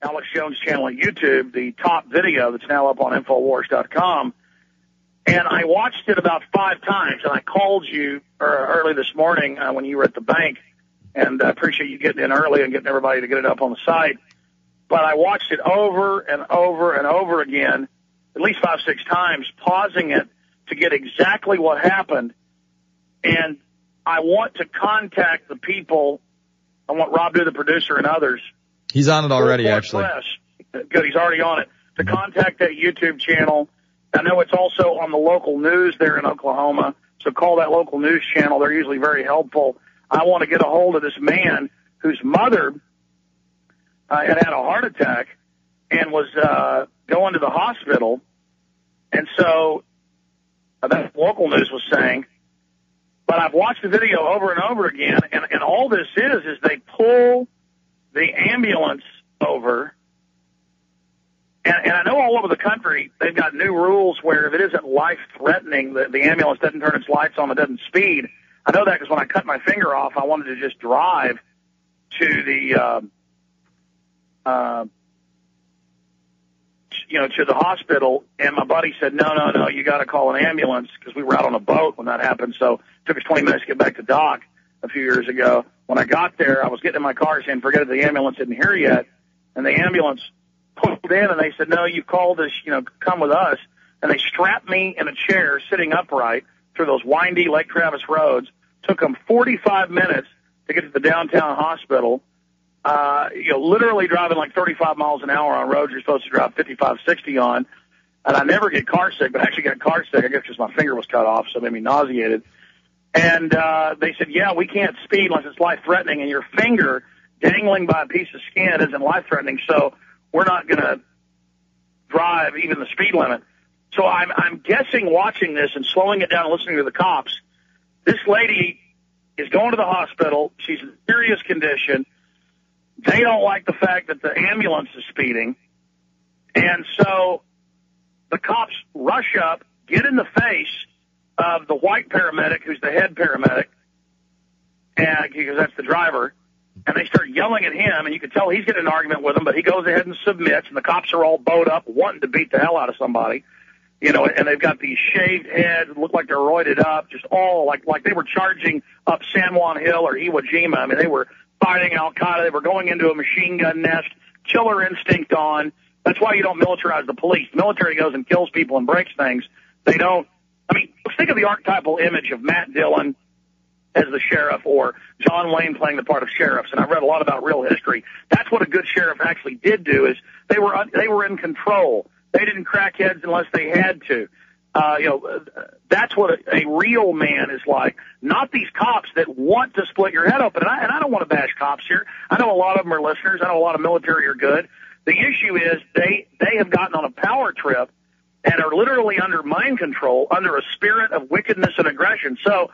Alex Jones channel on YouTube, the top video that's now up on Infowars.com. And I watched it about 5 times, and I called you early this morning when you were at the bank, and I appreciate you getting in early and getting everybody to get it up on the site. But I watched it over and over and over again, at least 5, 6 times, pausing it to get exactly what happened. And I want to contact the people. I want Rob Do, the producer, and others. He's on it already, actually. Good, he's already on it. To contact that YouTube channel. I know it's also on the local news there in Oklahoma, so call that local news channel. They're usually very helpful. I want to get a hold of this man whose mother had a heart attack and was going to the hospital. And so that local news was saying, but I've watched the video over and over again, and all this is they pull the ambulance over. And I know all over the country they've got new rules where if it isn't life-threatening, the ambulance doesn't turn its lights on, it doesn't speed. I know that because when I cut my finger off, I wanted to just drive to the, to the hospital, and my buddy said, no, you got to call an ambulance because we were out on a boat when that happened. So it took us 20 minutes to get back to dock a few years ago. When I got there, I was getting in my car saying, forget it, the ambulance isn't here yet, and the ambulance pulled in, and they said, no, you called us, come with us. And they strapped me in a chair sitting upright through those windy Lake Travis roads. Took them 45 minutes to get to the downtown hospital. Literally driving like 35 miles an hour on roads you're supposed to drive 55, 60 on. And I never get car sick, but I actually got car sick, I guess because my finger was cut off, so it made me nauseated. And they said, yeah, we can't speed unless it's life-threatening, and your finger dangling by a piece of skin isn't life-threatening, so we're not going to drive even the speed limit. So I'm guessing watching this and slowing it down and listening to the cops, this lady is going to the hospital. She's in serious condition. They don't like the fact that the ambulance is speeding. And so the cops rush up, get in the face of the white paramedic, who's the head paramedic, and because that's the driver. And they start yelling at him, and you can tell he's getting an argument with them, but he goes ahead and submits, and the cops are all bowed up, wanting to beat the hell out of somebody, and they've got these shaved heads, look like they're roided up, just all like they were charging up San Juan Hill or Iwo Jima. I mean, they were fighting Al-Qaeda. They were going into a machine gun nest, killer instinct on. That's why you don't militarize the police. The military goes and kills people and breaks things. They don't. I mean, let's think of the archetypal image of Matt Dillon as the sheriff, or John Wayne playing the part of sheriffs. And I've read a lot about real history. That's what a good sheriff actually did do, is they were in control. They didn't crack heads unless they had to. That's what a real man is like. Not these cops that want to split your head open. And I don't want to bash cops here. I know a lot of them are listeners. I know a lot of military are good. The issue is they have gotten on a power trip and are literally under mind control, under a spirit of wickedness and aggression. So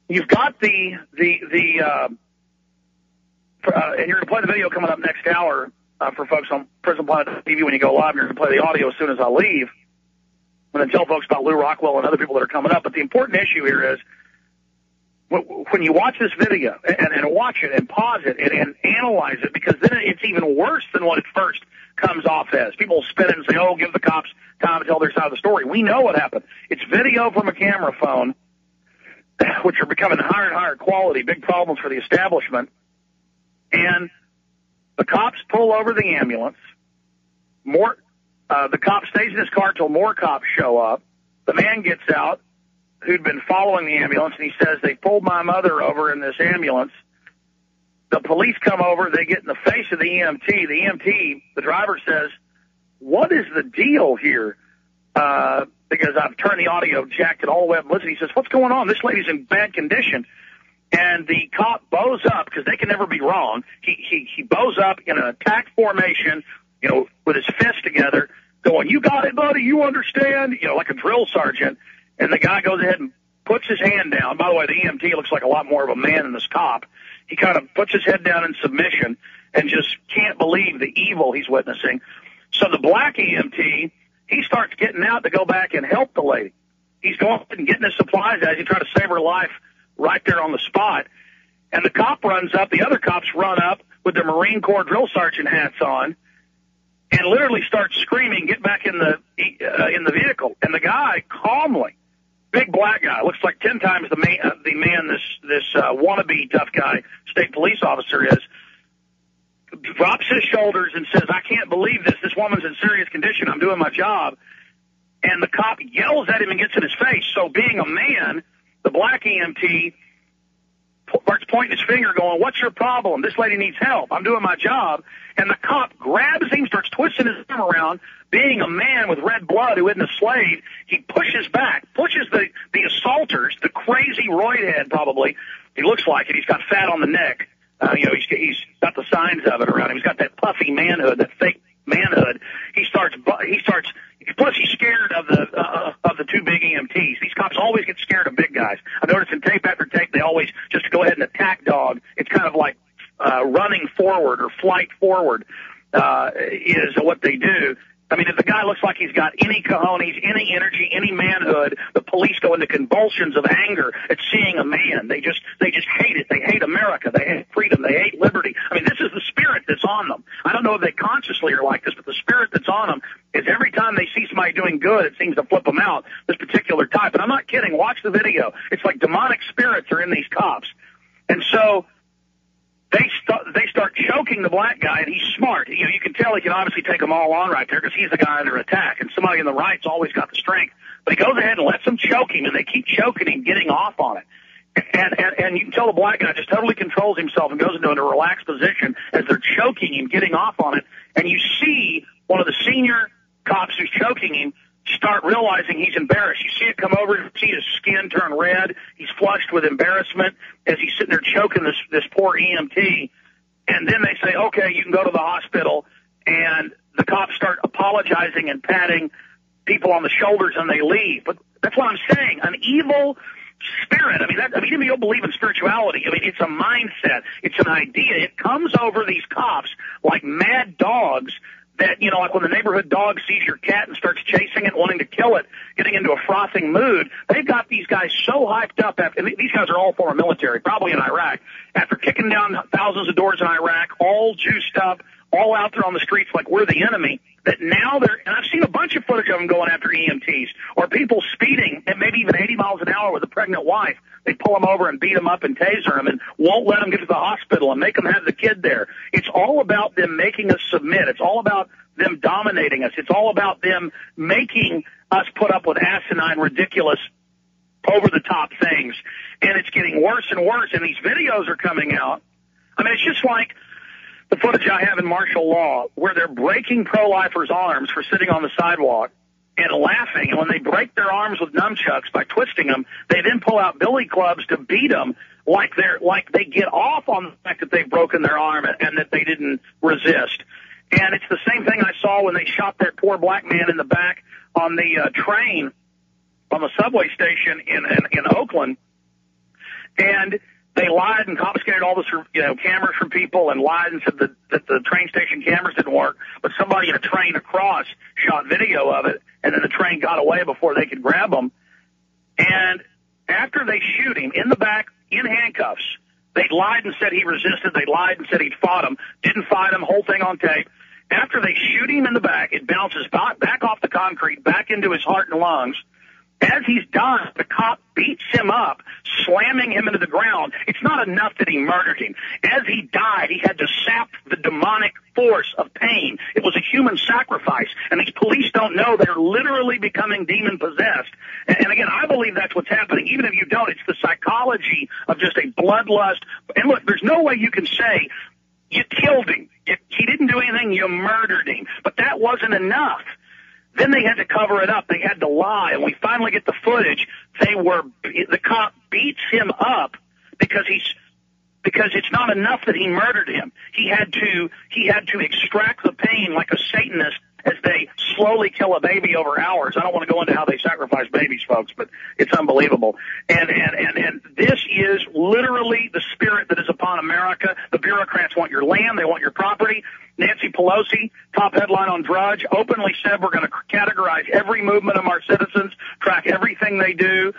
you've got and you're going to play the video coming up next hour for folks on Prison Planet TV when you go live. And you're going to play the audio as soon as I leave. I'm going to tell folks about Lou Rockwell and other people that are coming up. But the important issue here is when you watch this video and watch it and pause it and analyze it, because then it's even worse than what it first comes off as. People spin it and say, oh, give the cops time to tell their side of the story. We know what happened. It's video from a camera phone, which are becoming higher and higher quality, big problems for the establishment. And the cops pull over the ambulance. The cop stays in his car till more cops show up. The man gets out who'd been following the ambulance, and he says, they pulled my mother over in this ambulance. The police come over. They get in the face of the EMT. The EMT, the driver, says, what is the deal here? Because I've turned the audio, jacked it all the way up and listened. He says, what's going on? This lady's in bad condition. And the cop bows up, because they can never be wrong. He bows up in an attack formation, with his fists together, going, you got it, buddy, you understand, like a drill sergeant. And the guy goes ahead and puts his hand down. By the way, the EMT looks like a lot more of a man than this cop. He kind of puts his head down in submission and just can't believe the evil he's witnessing. So the black EMT, he starts getting out to go back and help the lady. He's going and getting his supplies as he tries to save her life right there on the spot. And the cop runs up. The other cops run up with their Marine Corps drill sergeant hats on. and literally starts screaming, "Get back in the vehicle!" And the guy calmly, big black guy, looks like 10 times the man this wannabe tough guy state police officer is, drops his shoulders and says, "I can't believe this. This woman's in serious condition. I'm doing my job." And the cop yells at him and gets in his face. So being a man, the black EMT starts pointing his finger going, "What's your problem? This lady needs help. I'm doing my job." And the cop grabs him, starts twisting his arm around. Being a man with red blood who isn't a slave, he pushes back, pushes the assaulters, the crazy roid head probably. He looks like it. He's got fat on the neck. He's got the signs of it around him. He's got that puffy manhood, that fake manhood. Plus he's scared of the two big EMTs. These cops always get scared of big guys. I noticed in tape after tape, they always just go ahead and attack dog. It's kind of like running forward or flight forward is what they do. I mean, if the guy looks like he's got any cojones, any energy, any manhood, the police go into convulsions of anger at seeing a man. They just hate it. They hate America. They hate freedom. They hate liberty. I mean, this is the spirit that's on them. I don't know if they consciously are like this, but the spirit that's on them is every time they see somebody doing good, it seems to flip them out, this particular type. And I'm not kidding. Watch the video. It's like demonic spirits are in these cops. And so they start choking the black guy, and he's smart. You can tell he can obviously take them all on right there because he's the guy under attack, and somebody on the right's always got the strength. But he goes ahead and lets them choke him, and they keep choking him, getting off on it. And you can tell the black guy just totally controls himself and goes into a relaxed position as they're choking him, getting off on it. And you see one of the senior cops who's choking him start realizing he's embarrassed. You see it come over, you see his skin turn red. He's flushed with embarrassment as he's sitting there choking this poor EMT. And then they say, "Okay, you can go to the hospital." And the cops start apologizing and patting people on the shoulders, and they leave. But that's what I'm saying. An evil spirit. I mean, even if you don't believe in spirituality, I mean, it's a mindset. It's an idea. It comes over these cops like mad dogs that, like when the neighborhood dog sees your cat and starts chasing it, wanting to kill it, getting into a frothing mood. They've got these guys so hyped up. And these guys are all former military, probably in Iraq. After kicking down thousands of doors in Iraq, all juiced up, all out there on the streets like we're the enemy, that now and I've seen a bunch of footage of them going after EMTs or people speeding at maybe even 80 miles an hour with a pregnant wife. They pull them over and beat them up and taser them and won't let them get to the hospital and make them have the kid there. It's all about them making us submit. It's all about them dominating us. It's all about them making us put up with asinine, ridiculous, over-the-top things. And it's getting worse and worse, and these videos are coming out. I mean, it's just like the footage I have in martial law where they're breaking pro-lifers' arms for sitting on the sidewalk and laughing. And when they break their arms with nunchucks by twisting them, they then pull out billy clubs to beat them like they get off on the fact that they've broken their arm and that they didn't resist. And it's the same thing I saw when they shot that poor black man in the back on the train on the subway station in Oakland. And they lied and confiscated all the cameras from people and lied and said that the train station cameras didn't work. But somebody in a train across shot video of it, and then the train got away before they could grab him. And after they shoot him in the back in handcuffs, they lied and said he resisted. They lied and said he'd fought him. Didn't fight him. Whole thing on tape. After they shoot him in the back, it bounces back off the concrete, back into his heart and lungs. As he's done, the cop beats him up, slamming him into the ground. It's not enough that he murdered him. As he died, he had to sap the demonic force of pain. It was a human sacrifice, and these police don't know they're literally becoming demon-possessed. And again, I believe that's what's happening. Even if you don't, it's the psychology of just a bloodlust. And look, there's no way you can say you killed him. He didn't do anything, you murdered him. But that wasn't enough. Then they had to cover it up. They had to lie. And we finally get the footage. The cop beats him up because it's not enough that he murdered him. He had to extract the pain like a Satanist as they slowly kill a baby over hours. I don't want to go into how they sacrifice babies, folks, but it's unbelievable. And this is literally the spirit that is upon America. The bureaucrats want your land. They want your property. Nancy Pelosi, top headline on Drudge, openly said we're going to categorize every movement of our citizens, track everything they do.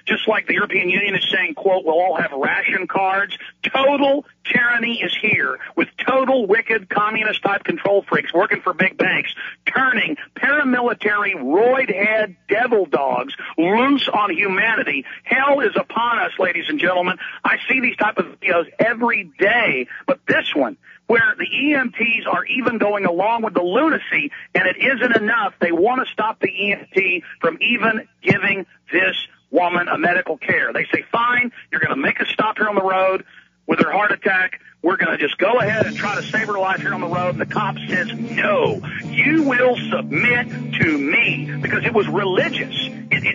just like the European Union is saying, quote, we'll all have ration cards. Total tyranny is here with total wicked communist-type control freaks working for big banks, turning paramilitary, roid-head devil dogs loose on humanity. Hell is upon us, ladies and gentlemen. I see these type of videos every day, but this one, where the EMTs are even going along with the lunacy, and it isn't enough. They want to stop the EMT from even giving this woman a medical care. They say, fine, you're going to make us stop here on the road with her heart attack. We're going to just go ahead and try to save her life here on the road. And the cop says, no, you will submit to me, because it was religious.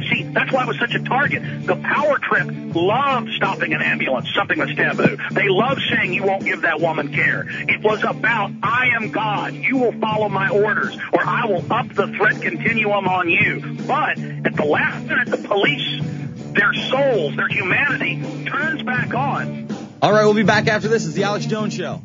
See, that's why it was such a target. The power trip loved stopping an ambulance, something that's taboo. They loved saying you won't give that woman care. It was about, I am God. You will follow my orders, or I will up the threat continuum on you. But at the last minute, the police, their souls, their humanity turns back on. All right, we'll be back after this. It's the Alex Jones Show.